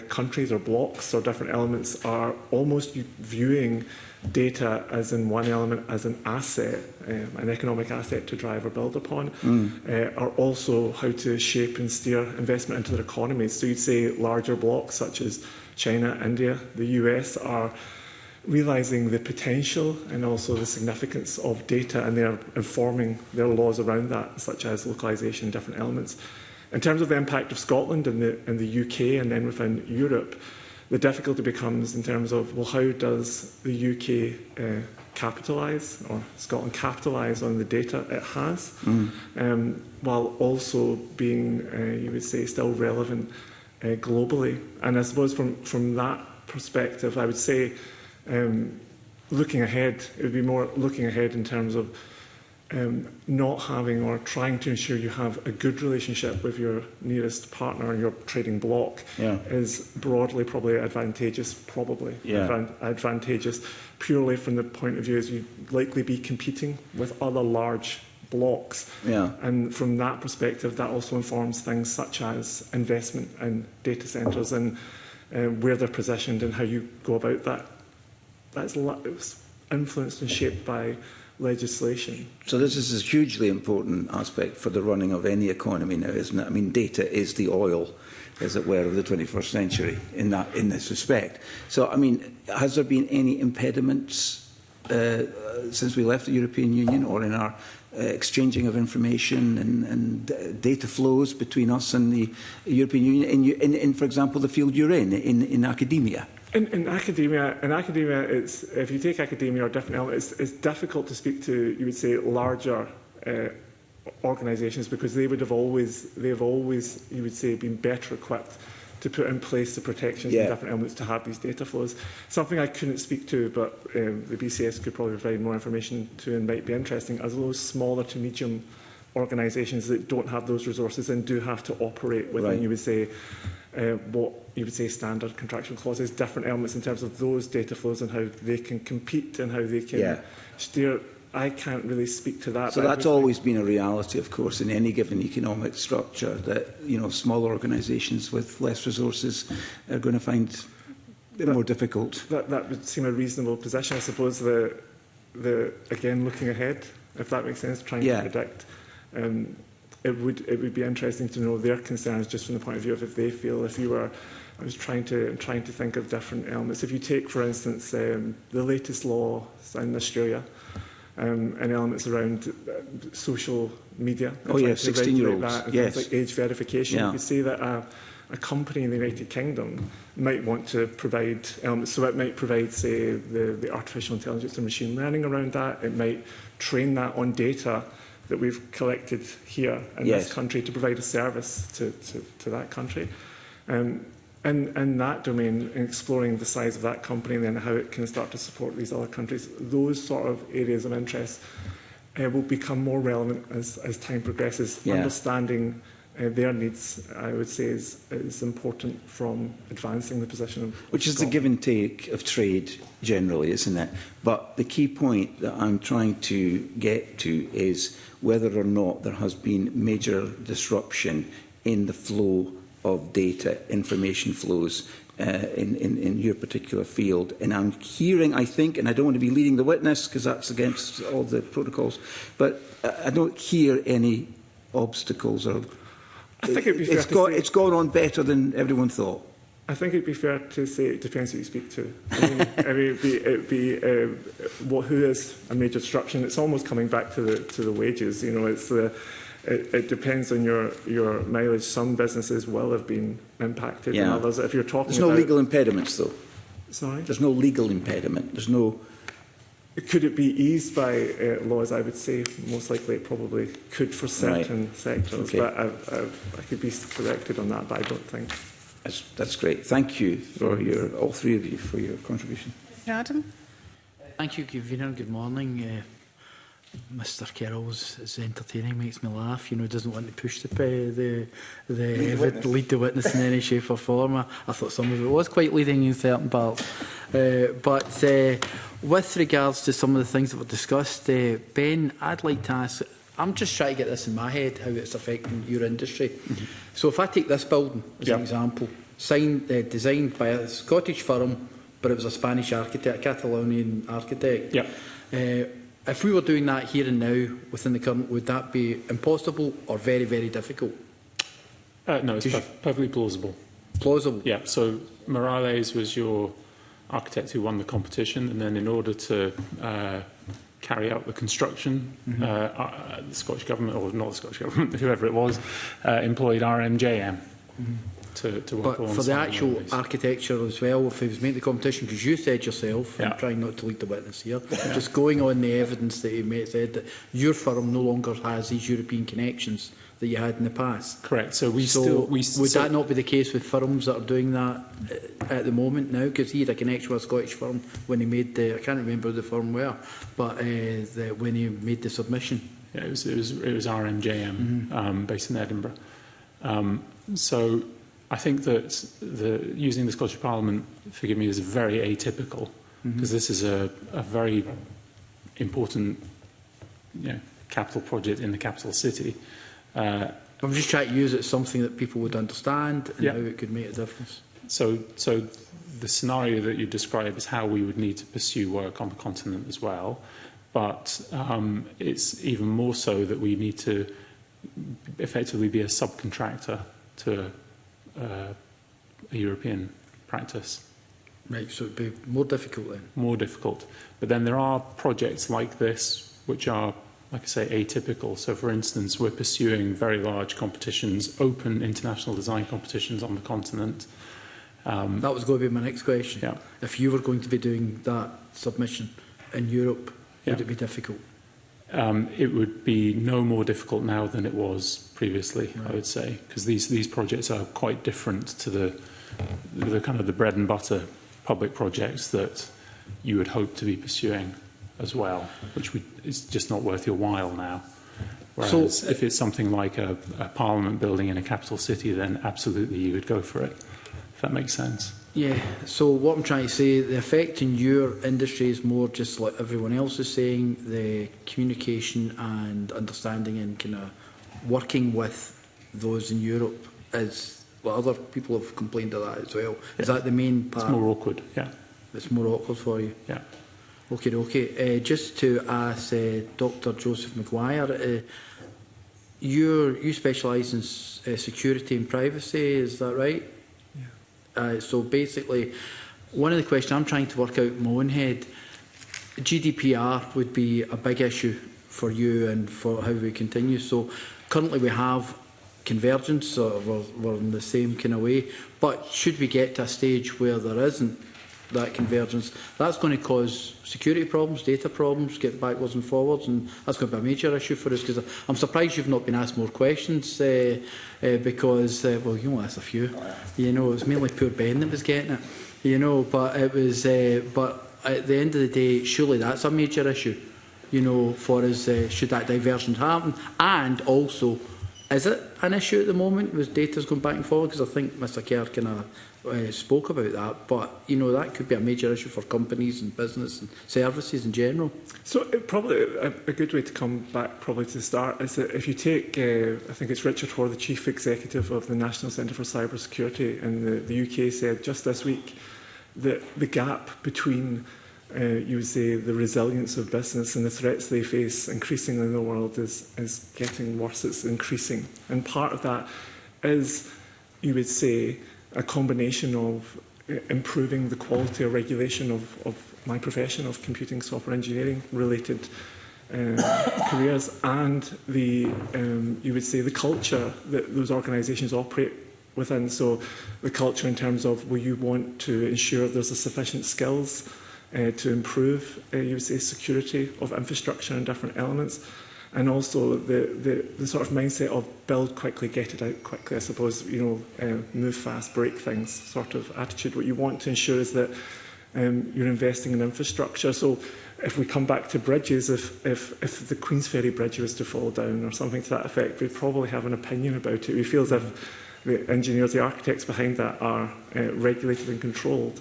countries or blocks or different elements are almost viewing data as in one element as an asset, an economic asset to drive or build upon, are also how to shape and steer investment into their economies. So you'd say larger blocks such as China, India, the US are realising the potential and also the significance of data, and they're informing their laws around that, such as localisation, different elements. In terms of the impact of Scotland and the UK and then within Europe, the difficulty becomes in terms of, well, how does the UK capitalise, or Scotland capitalise on the data it has, while also being, you would say, still relevant globally. And I suppose from that perspective, I would say looking ahead, it would be more looking ahead in terms of not having or trying to ensure you have a good relationship with your nearest partner in your trading bloc is broadly probably advantageous, advantageous purely from the point of view as you'd likely be competing with other large blocks. And from that perspective, that also informs things such as investment in data centres and where they're positioned and how you go about that. That's influenced and shaped by legislation.
So this is a hugely important aspect for the running of any economy now, isn't it? I mean, data is the oil, as it were, of the 21st century in this respect. So, I mean, has there been any impediments since we left the European Union or in our exchanging of information and data flows between us and the European Union in, for example, the field you're in academia?
In academia, it's, if you take academia or different elements, it's difficult to speak to, you would say, larger organisations because they have always, you would say, been better equipped to put in place the protections and different elements to have these data flows. Something I couldn't speak to, but the BCS could probably provide more information to and might be interesting, as those smaller to medium organisations that don't have those resources and do have to operate within, you would say, what you would say standard contractual clauses, different elements in terms of those data flows and how they can compete and how they can steer. I can't really speak to that.
So that's always been a reality, of course, in any given economic structure, that smaller organisations with less resources are going to find it more difficult. That
would seem a reasonable position, I suppose. Again, looking ahead, if that makes sense, trying to predict. It would be interesting to know their concerns just from the point of view of if they feel, I was trying to think of different elements. If you take, for instance, the latest law in Australia, and elements around social media.
16-year-olds.
Things like age verification. You could say that a company in the United Kingdom might want to provide elements. So it might provide, say, the artificial intelligence and machine learning around that. It might train that on data that we've collected here in this country to provide a service to that country. In that domain, in exploring the size of that company and then how it can start to support these other countries, those sort of areas of interest will become more relevant as time progresses. Understanding their needs, I would say, is important from advancing the position of
which is the give and take of trade generally, isn't it? But the key point that I'm trying to get to is whether or not there has been major disruption in the flow of data, information flows in your particular field. And I'm hearing, I think, and I don't want to be leading the witness because that's against all the protocols, but I don't hear any obstacles. Or
I think it'd be fair to say
it's gone on better than everyone thought.
I think it'd be fair to say it depends who you speak to. I mean, it'd be who is a major disruption. It's almost coming back to the wages. It's it depends on your mileage. Some businesses will have been impacted, and others. If you're talking,
there's no legal impediments, though.
Sorry,
there's no legal impediment. There's no.
Could it be eased by laws? I would say most likely it probably could for certain sectors, but I could be corrected on that. But I don't think.
That's great. Thank you for all three of you for your contribution.
Adam?
Thank you, convener. Good morning. Mr. Carroll's is entertaining, makes me laugh. You know, doesn't want to push the lead the witness in any shape or form. I thought some of it was quite leading in certain parts. But with regards to some of the things that were discussed, Ben, I'd like to ask, I'm just trying to get this in my head, how it's affecting your industry. So if I take this building as an example, designed by a Scottish firm, but it was a Spanish architect, a Catalonian architect. If we were doing that here and now within the current, would that be impossible or very, very difficult?
No, it's perfectly plausible.
Plausible?
Yeah, so Morales was your architect who won the competition, and then in order to carry out the construction, the Scottish Government, or not the Scottish Government, whoever it was, employed RMJM. To work
but for the actual architecture as well, if he was making the competition, because you said yourself, I'm trying not to lead the witness here, just going on the evidence that he said that your firm no longer has these European connections that you had in the past.
Correct. So would
that not be the case with firms that are doing that at the moment now? Because he had a connection with a Scottish firm when he made the, I can't remember who the firm were, but when he made the submission.
Yeah, it was RMJM, based in Edinburgh. So I think that using the Scottish Parliament, forgive me, is very atypical, because this is a very important capital project in the capital city.
I'm just trying to use it as something that people would understand and how it could make a difference.
So the scenario that you describe is how we would need to pursue work on the continent as well, but it's even more so that we need to effectively be a subcontractor to a European practice.
Right, so it would be more difficult then?
More difficult. But then there are projects like this which are, like I say, atypical. So, for instance, we're pursuing very large competitions, open international design competitions on the continent.
That was going to be my next question.
Yeah.
If you were going to be doing that submission in Europe, would it be difficult?
It would be no more difficult now than it was previously, I would say, because these projects are quite different to the kind of the bread and butter public projects that you would hope to be pursuing as well, which is just not worth your while now. Whereas if it's something like a parliament building in a capital city, then absolutely you would go for it, if that makes sense.
Yeah, so what I'm trying to say, the effect in your industry is more just like everyone else is saying, the communication and understanding and kind of working with those in Europe is, well, other people have complained of that as well. Is that the main part?
It's more awkward, yeah.
It's more awkward for you?
Yeah.
Okay. Just to ask Dr. Joseph Maguire, you specialise in security and privacy, is that right? So basically, one of the questions I'm trying to work out in my own head, GDPR would be a big issue for you and for how we continue. So currently we have convergence, so we're in the same kind of way, but should we get to a stage where there isn't that convergence, that's going to cause security problems, data problems, get backwards and forwards, and that's going to be a major issue for us, because I'm surprised you've not been asked more questions, because, well, you asked a few, it was mainly poor Ben that was getting it, but it was, but at the end of the day, surely that's a major issue, for us, should that divergence happen, and also, is it an issue at the moment with data's going back and forward? Because I think Mr Kerr kind of spoke about that, but that could be a major issue for companies and business and services in general.
So probably a good way to come back probably to the start is that if you take, I think it's Richard Hoare, the Chief Executive of the National Centre for Cyber Security in the UK, said just this week that the gap between you would say the resilience of business and the threats they face increasingly in the world is getting worse, it's increasing. And part of that is, you would say, a combination of improving the quality or regulation of my profession of computing software engineering related careers, and the you would say the culture that those organisations operate within. So the culture in terms of will you want to ensure there's a sufficient skills to improve, you would say, security of infrastructure and different elements, and also the sort of mindset of build quickly, get it out quickly, I suppose, move fast, break things sort of attitude. What you want to ensure is that you're investing in infrastructure. So if we come back to bridges, if the Queensferry Bridge was to fall down or something to that effect, we'd probably have an opinion about it. We feel as if the engineers, the architects behind that are regulated and controlled.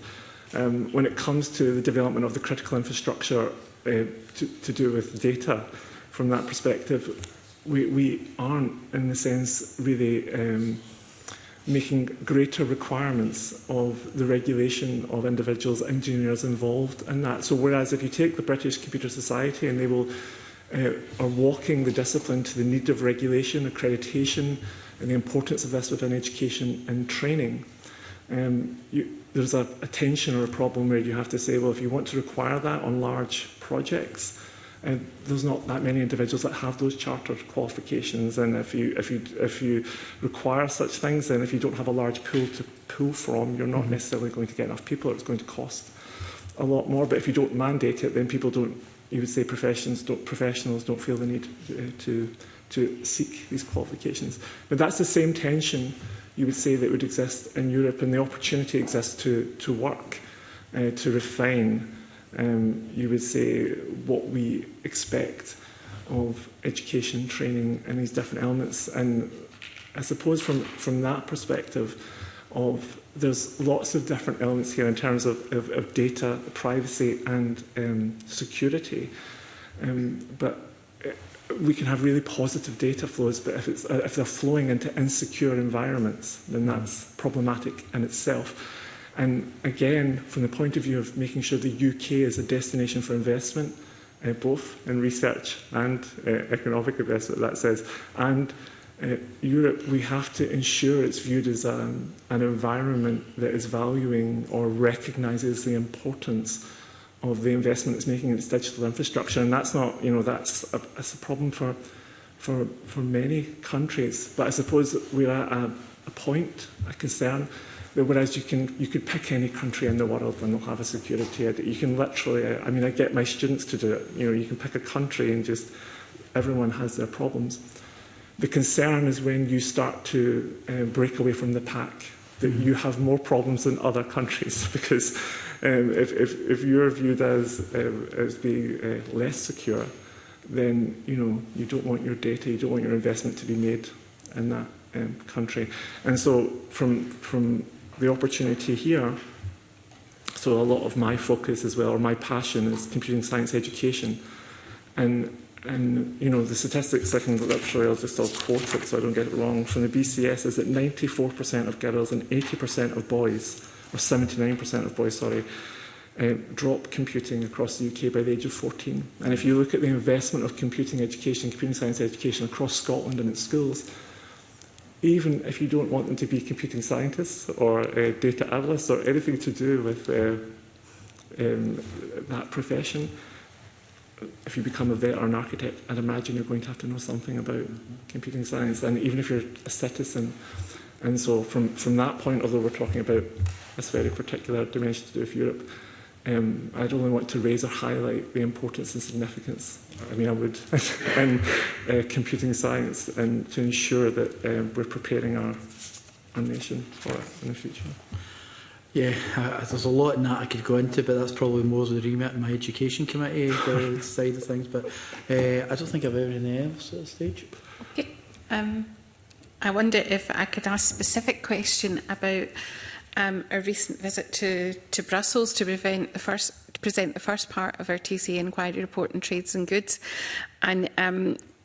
When it comes to the development of the critical infrastructure to do with data, from that perspective, we aren't, in the sense, really making greater requirements of the regulation of individuals, engineers involved in that. So whereas if you take the British Computer Society, and they will are walking the discipline to the need of regulation, accreditation, and the importance of this within education and training, there's a tension or a problem where you have to say, well, if you want to require that on large projects, there's not that many individuals that have those chartered qualifications, and if you require such things, then if you don't have a large pool to pull from, you're not necessarily going to get enough people. It's going to cost a lot more. But if you don't mandate it, then people don't. You would say professionals don't feel the need to seek these qualifications. But that's the same tension you would say that would exist in Europe, and the opportunity exists to work, to refine. You would say what we expect of education, training, and these different elements. And I suppose from that perspective, there's lots of different elements here in terms of data, privacy, and security. But we can have really positive data flows, but if they're flowing into insecure environments, then that's problematic in itself. And again, from the point of view of making sure the UK is a destination for investment, both in research and economic investment, that says, and Europe, we have to ensure it's viewed as an environment that is valuing or recognises the importance of the investment it's making in its digital infrastructure. And that's not, that's a problem for many countries. But I suppose we're at a point, a concern, whereas you could pick any country in the world and they'll have a security edit. You can literally, I get my students to do it. You can pick a country and just everyone has their problems. The concern is when you start to break away from the pack, that you have more problems than other countries, because if you're viewed as being less secure, then you don't want your data, you don't want your investment to be made in that country. And so from the opportunity here, so a lot of my focus as well, or my passion, is computing science education. And the statistics, I'll quote it so I don't get it wrong, from the BCS is that 94% of girls and 80% of boys, or 79% of boys, drop computing across the UK by the age of 14. And if you look at the investment of computing education, computing science education across Scotland and its schools, even if you don't want them to be computing scientists or data analysts or anything to do with that profession, if you become a vet or an architect, I'd imagine you're going to have to know something about computing science, and even if you're a citizen. And so from that point, although we're talking about this very particular dimension to do with Europe, I'd only want to raise or highlight the importance and significance, I would, in computing science, and to ensure that we're preparing our nation for it in the future.
Yeah, there's a lot in that I could go into, but that's probably more the remit in my education committee side of things. But I don't think I've anything else at this stage.
Okay. I wonder if I could ask a specific question about a recent visit to Brussels to present the first part of our TCA inquiry report on trades and goods. And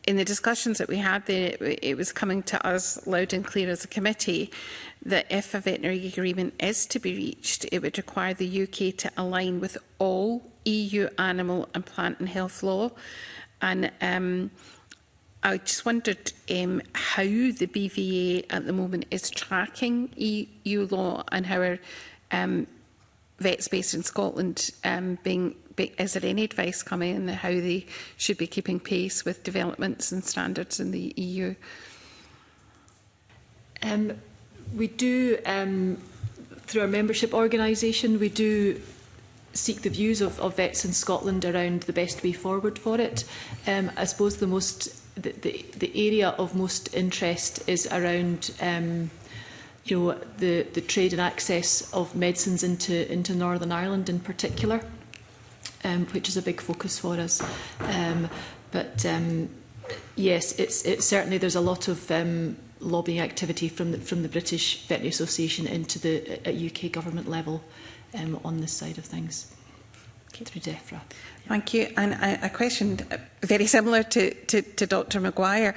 in the discussions that we had there, it was coming to us loud and clear as a committee that if a veterinary agreement is to be reached, it would require the UK to align with all EU animal and plant and health law. And I just wondered how the BVA at the moment is tracking EU law, and how our vets based in Scotland is there any advice coming on how they should be keeping pace with developments and standards in the EU?
We do, through our membership organisation, we do seek the views of vets in Scotland around the best way forward for it. I suppose the area of most interest is around the trade and access of medicines into Northern Ireland in particular. which is a big focus for us. Yes, it's certainly there's a lot of lobbying activity from the British Veterinary Association into the at UK government level on this side of things through DEFRA.
Thank you. And a question very similar to Dr Maguire.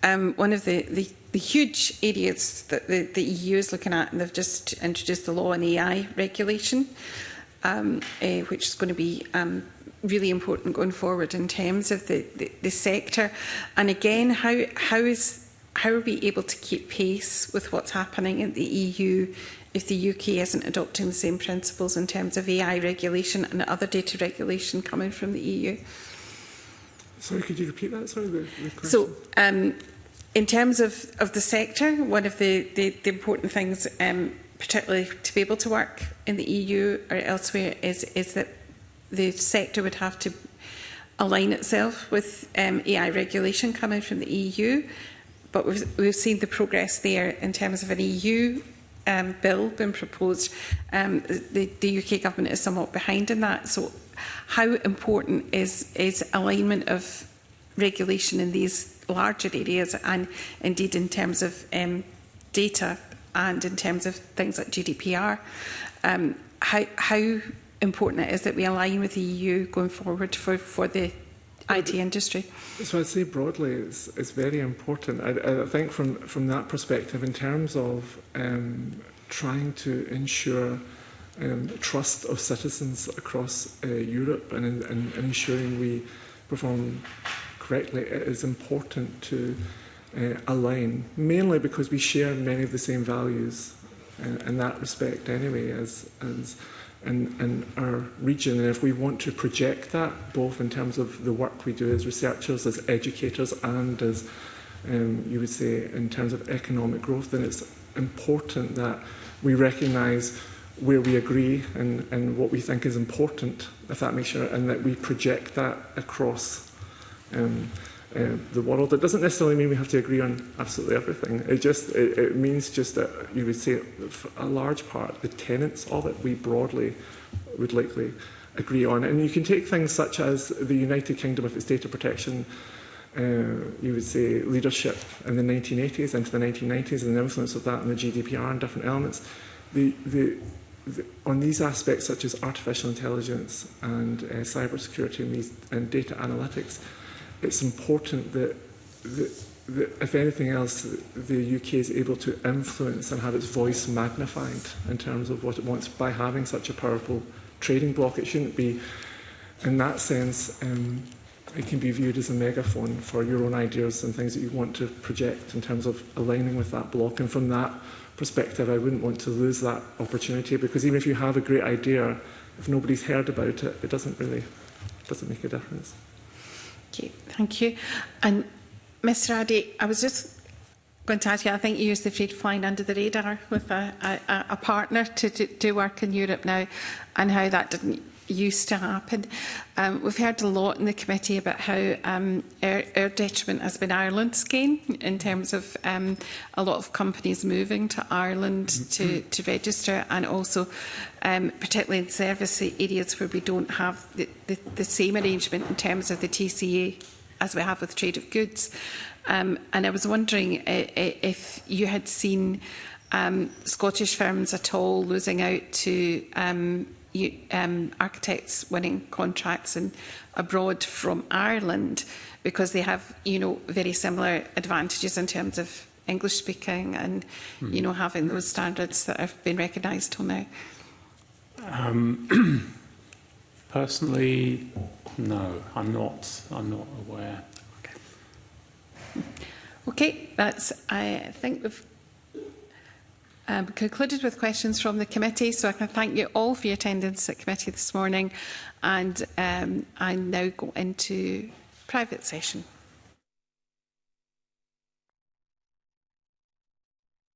One of the huge areas that the EU is looking at, and they've just introduced the law on AI regulation, which is going to be really important going forward in terms of the sector. And again, how are we able to keep pace with what's happening in the EU if the UK isn't adopting the same principles in terms of AI regulation and other data regulation coming from the EU?
Sorry, could you repeat that? Sorry, the question.
So, in terms of the sector, one of the important things, particularly to be able to work in the EU or elsewhere, is that the sector would have to align itself with AI regulation coming from the EU. But we've seen the progress there in terms of an EU bill being proposed. The UK government is somewhat behind in that. So how important is alignment of regulation in these larger areas, and indeed in terms of data and in terms of things like GDPR? How important it is that we align with the EU going forward for the IT industry?
So I'd say broadly it's very important. I think from that perspective, in terms of trying to ensure trust of citizens across Europe and ensuring we perform correctly, it is important to align, mainly because we share many of the same values in that respect anyway as in our region. And if we want to project that, both in terms of the work we do as researchers, as educators, and as you would say in terms of economic growth, then it's important that we recognise where we agree and what we think is important, if that makes sense, and that we project that across the world. It doesn't necessarily mean we have to agree on absolutely everything. It means just that you would say for a large part, the tenets of it, we broadly would likely agree on. And you can take things such as the United Kingdom with its data protection, you would say leadership in the 1980s into the 1990s, and the influence of that on the GDPR and different elements. On these aspects such as artificial intelligence and cybersecurity and data analytics, it's important that if anything else, the UK is able to influence and have its voice magnified in terms of what it wants by having such a powerful trading bloc. It shouldn't be, in that sense, it can be viewed as a megaphone for your own ideas and things that you want to project in terms of aligning with that bloc. And from that perspective, I wouldn't want to lose that opportunity, because even if you have a great idea, if nobody's heard about it, it doesn't make a difference.
Okay, thank you. And Mr Addy, I was just going to ask you, I think you used the phrase flying under the radar with a partner to work in Europe now, and how that didn't used to happen. We've heard a lot in the committee about how our detriment has been Ireland's gain in terms of a lot of companies moving to Ireland to register, and also particularly in service areas where we don't have the same arrangement in terms of the TCA as we have with trade of goods. And I was wondering if you had seen Scottish firms at all losing out to architects winning contracts abroad from Ireland, because they have, very similar advantages in terms of English speaking and, having those standards that have been recognised till now.
Personally, no, I'm not aware.
Okay, I think we've concluded with questions from the committee, so I can thank you all for your attendance at committee this morning, and I now go into private session.